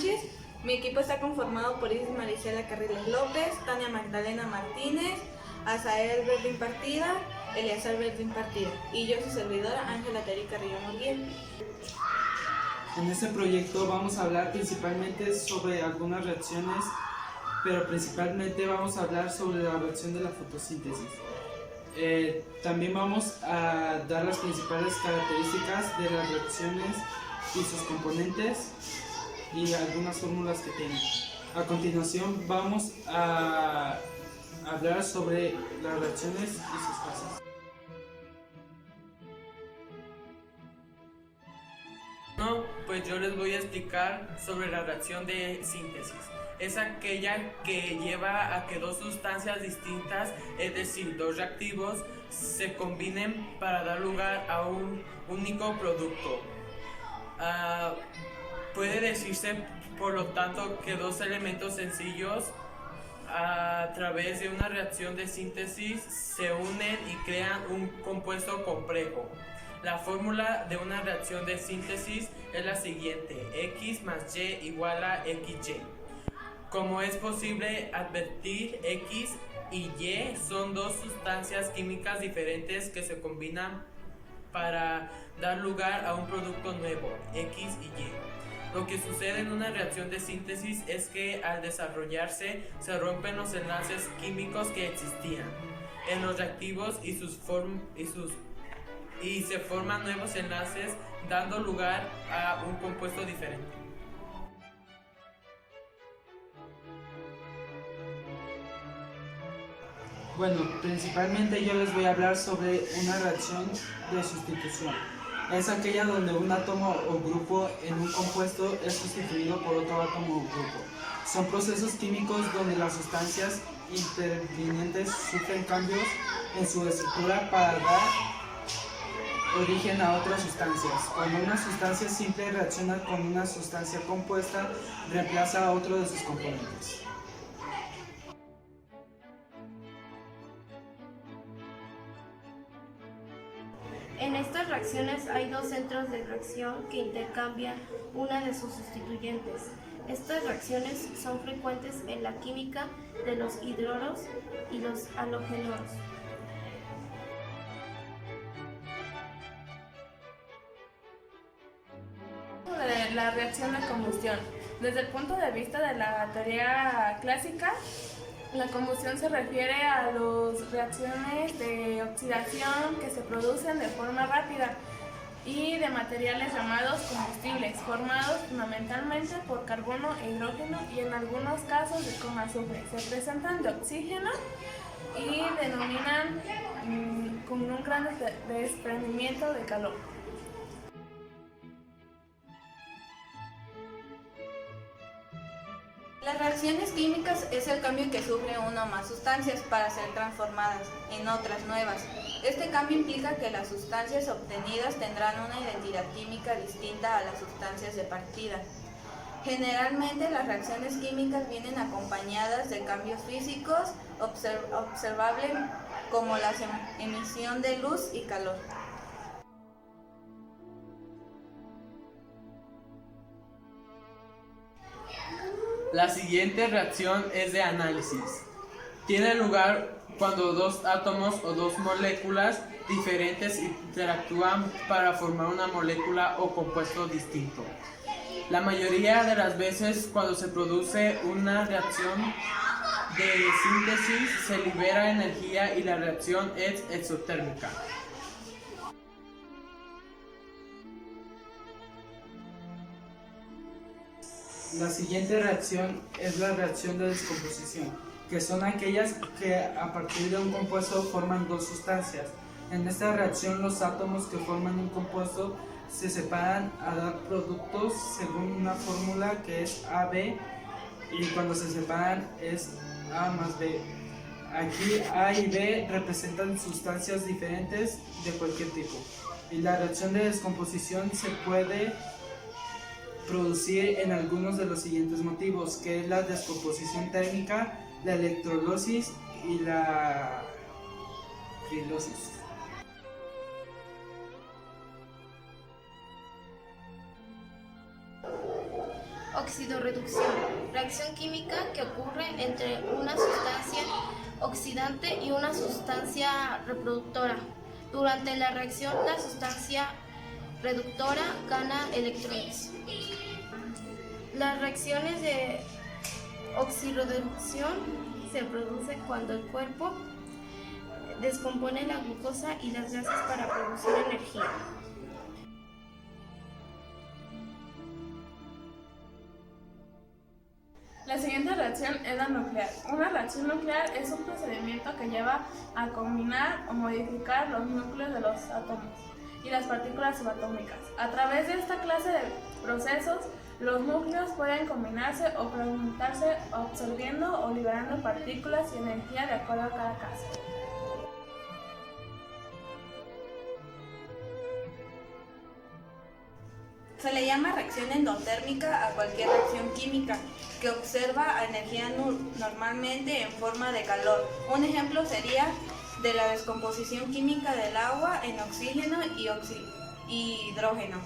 Sánchez. Mi equipo está conformado por Isis Marisela Carriles López, Tania Magdalena Martínez, Azael Verdín Partida, Eleazar Verdín Partida y yo, su servidora, Ángela Terry Carrillo Murguía. En este proyecto vamos a hablar principalmente sobre algunas reacciones, pero principalmente vamos a hablar sobre la reacción de la fotosíntesis. También vamos a dar las principales características de las reacciones y sus componentes y algunas fórmulas que tienen. A continuación vamos a hablar sobre las reacciones y sus fases. Pues yo les voy a explicar sobre la reacción de síntesis. Es aquella que lleva a que dos sustancias distintas, es decir, dos reactivos, se combinen para dar lugar a un único producto. Puede decirse, por lo tanto, que dos elementos sencillos a través de una reacción de síntesis se unen y crean un compuesto complejo. La fórmula de una reacción de síntesis es la siguiente: X más Y igual a XY. Como es posible advertir, X y Y son dos sustancias químicas diferentes que se combinan para dar lugar a un producto nuevo, X y Y. Lo que sucede en una reacción de síntesis es que al desarrollarse se rompen los enlaces químicos que existían en los reactivos y se forman nuevos enlaces, dando lugar a un compuesto diferente. Bueno, principalmente yo les voy a hablar sobre una reacción de sustitución. Es aquella donde un átomo o grupo en un compuesto es sustituido por otro átomo o grupo. Son procesos químicos donde las sustancias intervinientes sufren cambios en su estructura para dar origen a otras sustancias. Cuando una sustancia simple reacciona con una sustancia compuesta, reemplaza a otro de sus componentes. En estas reacciones hay dos centros de reacción que intercambian una de sus sustituyentes. Estas reacciones son frecuentes en la química de los hidroros y los halogénuros. La reacción de combustión. Desde el punto de vista de la teoría clásica, la combustión se refiere a las reacciones de oxidación que se producen de forma rápida y de materiales llamados combustibles, formados fundamentalmente por carbono e hidrógeno y en algunos casos con azufre. Se presentan de oxígeno y denominan con un gran desprendimiento de calor. Las reacciones químicas es el cambio que sufre una o más sustancias para ser transformadas en otras nuevas. Este cambio implica que las sustancias obtenidas tendrán una identidad química distinta a las sustancias de partida. Generalmente las reacciones químicas vienen acompañadas de cambios físicos observables como la emisión de luz y calor. La siguiente reacción es de análisis. Tiene lugar cuando dos átomos o dos moléculas diferentes interactúan para formar una molécula o compuesto distinto. La mayoría de las veces cuando se produce una reacción de síntesis se libera energía y la reacción es exotérmica. La siguiente reacción es la reacción de descomposición, que son aquellas que a partir de un compuesto forman dos sustancias. En esta reacción los átomos que forman un compuesto se separan a dar productos según una fórmula que es AB y cuando se separan es A más B. Aquí A y B representan sustancias diferentes de cualquier tipo. Y la reacción de descomposición se puede producir en algunos de los siguientes motivos, que es la descomposición térmica, la electrolisis y la crilosis. Oxidorreducción. Reacción química que ocurre entre una sustancia oxidante y una sustancia reproductora. Durante la reacción, la sustancia reductora gana electrones. Las reacciones de oxirreducción se producen cuando el cuerpo descompone la glucosa y las grasas para producir energía. La siguiente reacción es la nuclear. Una reacción nuclear es un procedimiento que lleva a combinar o modificar los núcleos de los átomos y las partículas subatómicas. A través de esta clase de procesos, los núcleos pueden combinarse o fragmentarse, absorbiendo o liberando partículas y energía de acuerdo a cada caso. Se le llama reacción endotérmica a cualquier reacción química que observa energía normalmente en forma de calor. Un ejemplo sería de la descomposición química del agua en oxígeno y hidrógeno.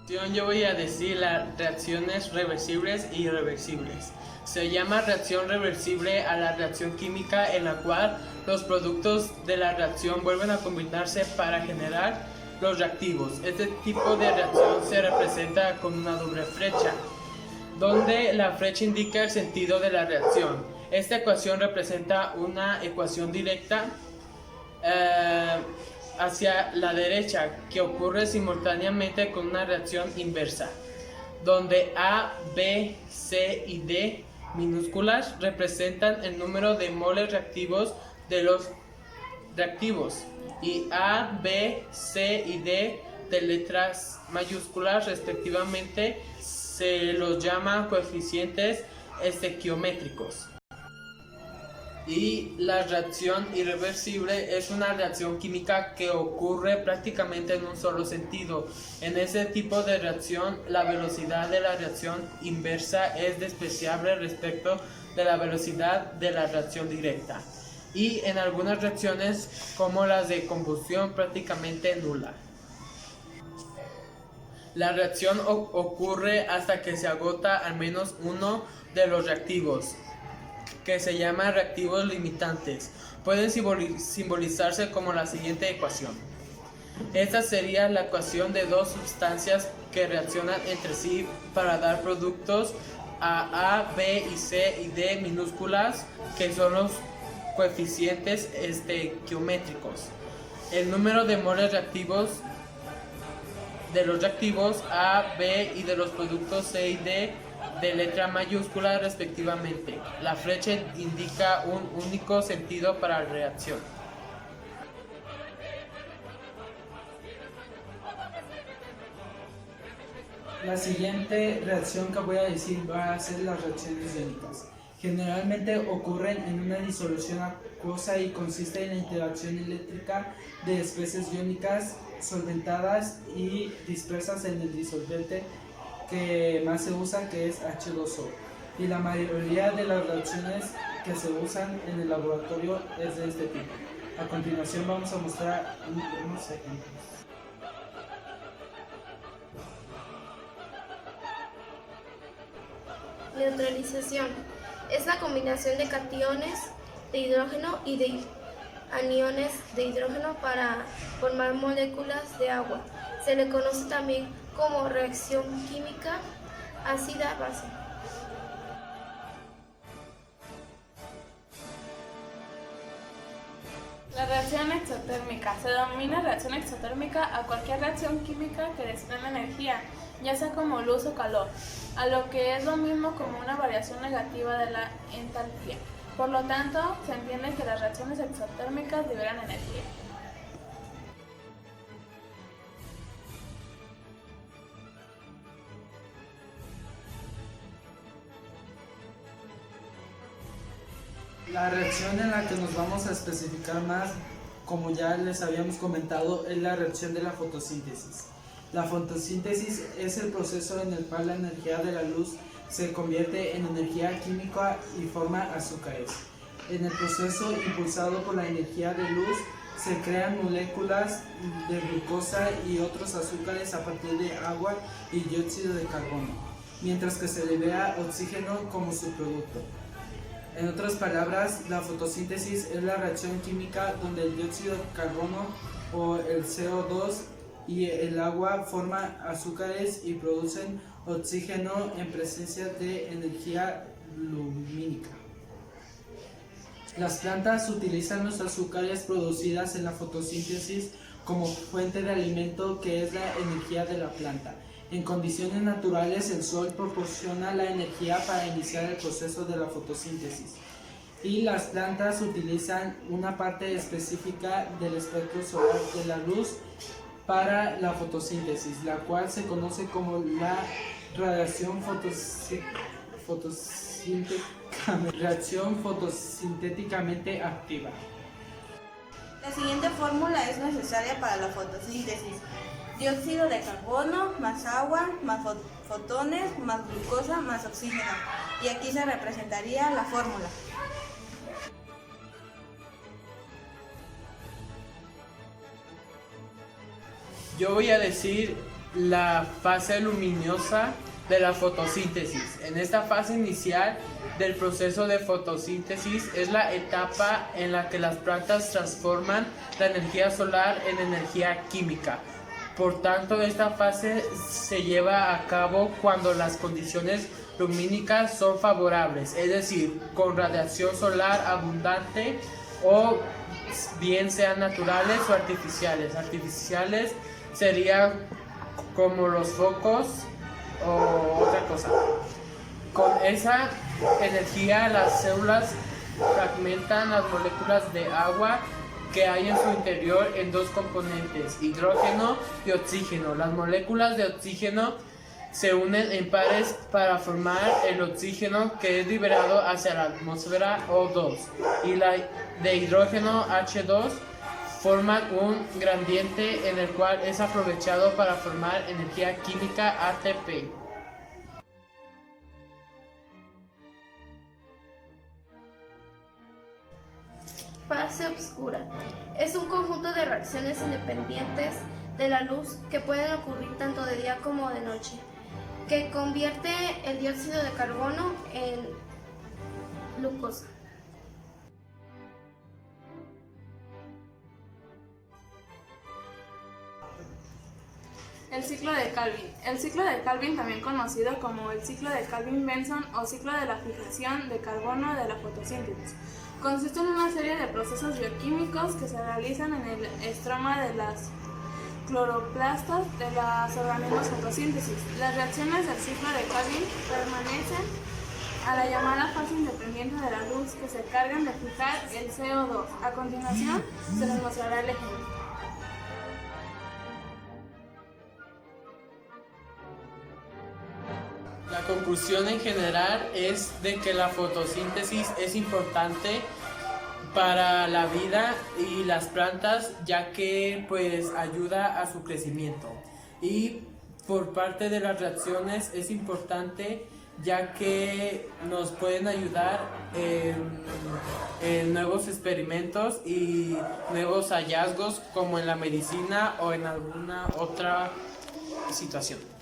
Yo voy a decir las reacciones reversibles y irreversibles. Se llama reacción reversible a la reacción química en la cual los productos de la reacción vuelven a combinarse para generar los reactivos. Este tipo de reacción se representa con una doble flecha, donde la flecha indica el sentido de la reacción. Esta ecuación representa una ecuación directa hacia la derecha que ocurre simultáneamente con una reacción inversa, donde A, B, C y D minúsculas representan el número de moles reactivos de los reactivos y A, B, C y D de letras mayúsculas respectivamente se los llama coeficientes estequiométricos. Y la reacción irreversible es una reacción química que ocurre prácticamente en un solo sentido. En ese tipo de reacción, la velocidad de la reacción inversa es despreciable respecto de la velocidad de la reacción directa. Y en algunas reacciones, como las de combustión, prácticamente nula. La reacción ocurre hasta que se agota al menos uno de los reactivos, que se llaman reactivos limitantes. Pueden simbolizarse como la siguiente ecuación. Esta sería la ecuación de dos sustancias que reaccionan entre sí para dar productos A, B y C y D minúsculas, que son los coeficientes estequiométricos. El número de moles reactivos de los reactivos A, B y de los productos C y D de letra mayúscula respectivamente. La flecha indica un único sentido para la reacción. La siguiente reacción que voy a decir va a ser las reacciones iónicas. Generalmente ocurren en una disolución acuosa y consiste en la interacción eléctrica de especies iónicas solventadas y dispersas en el disolvente que más se usa, que es H2O. Y la mayoría de las reacciones que se usan en el laboratorio es de este tipo. A continuación vamos a mostrar unos ejemplos. Neutralización. Es la combinación de cationes de hidrógeno y de aniones de hidrógeno para formar moléculas de agua. Se le conoce también como reacción química ácida-base. La reacción exotérmica. Se denomina reacción exotérmica a cualquier reacción química que desprende energía, ya sea como luz o calor, a lo que es lo mismo como una variación negativa de la entalpía. Por lo tanto, se entiende que las reacciones exotérmicas liberan energía. La reacción en la que nos vamos a especificar más, como ya les habíamos comentado, es la reacción de la fotosíntesis. La fotosíntesis es el proceso en el cual la energía de la luz se convierte en energía química y forma azúcares. En el proceso impulsado por la energía de luz se crean moléculas de glucosa y otros azúcares a partir de agua y dióxido de carbono, mientras que se libera oxígeno como subproducto. En otras palabras, la fotosíntesis es la reacción química donde el dióxido de carbono o el CO2 y el agua forman azúcares y producen oxígeno en presencia de energía lumínica. Las plantas utilizan los azúcares producidas en la fotosíntesis como fuente de alimento, que es la energía de la planta. En condiciones naturales, el sol proporciona la energía para iniciar el proceso de la fotosíntesis, y las plantas utilizan una parte específica del espectro solar de la luz para la fotosíntesis, la cual se conoce como la radiación fotosintéticamente activa. La siguiente fórmula es necesaria para la fotosíntesis: dióxido de carbono más agua más fotones más glucosa más oxígeno. Y aquí se representaría la fórmula. Yo voy a decir la fase luminosa de la fotosíntesis. En esta fase inicial del proceso de fotosíntesis es la etapa en la que las plantas transforman la energía solar en energía química. Por tanto, esta fase se lleva a cabo cuando las condiciones lumínicas son favorables, es decir, con radiación solar abundante, o bien sean naturales o artificiales. Artificiales serían como los focos o otra cosa. Con esa energía las células fragmentan las moléculas de agua que hay en su interior en dos componentes, hidrógeno y oxígeno. Las moléculas de oxígeno se unen en pares para formar el oxígeno, que es liberado hacia la atmósfera, O2, y la de hidrógeno, H2, forman un gradiente en el cual es aprovechado para formar energía química, ATP. Fase oscura. Es un conjunto de reacciones independientes de la luz que pueden ocurrir tanto de día como de noche, que convierte el dióxido de carbono en glucosa. El ciclo de Calvin. El ciclo de Calvin, también conocido como el ciclo de Calvin-Benson o ciclo de la fijación de carbono de la fotosíntesis, consiste en una serie de procesos bioquímicos que se realizan en el estroma de las cloroplastas de los organismos fotosíntesis. Las reacciones del ciclo de Calvin permanecen a la llamada fase independiente de la luz, que se encargan de fijar el CO2. A continuación se les mostrará el ejemplo. La conclusión en general es de que la fotosíntesis es importante para la vida y las plantas, ya que pues ayuda a su crecimiento. Y por parte de las reacciones es importante, ya que nos pueden ayudar en nuevos experimentos y nuevos hallazgos, como en la medicina o en alguna otra situación.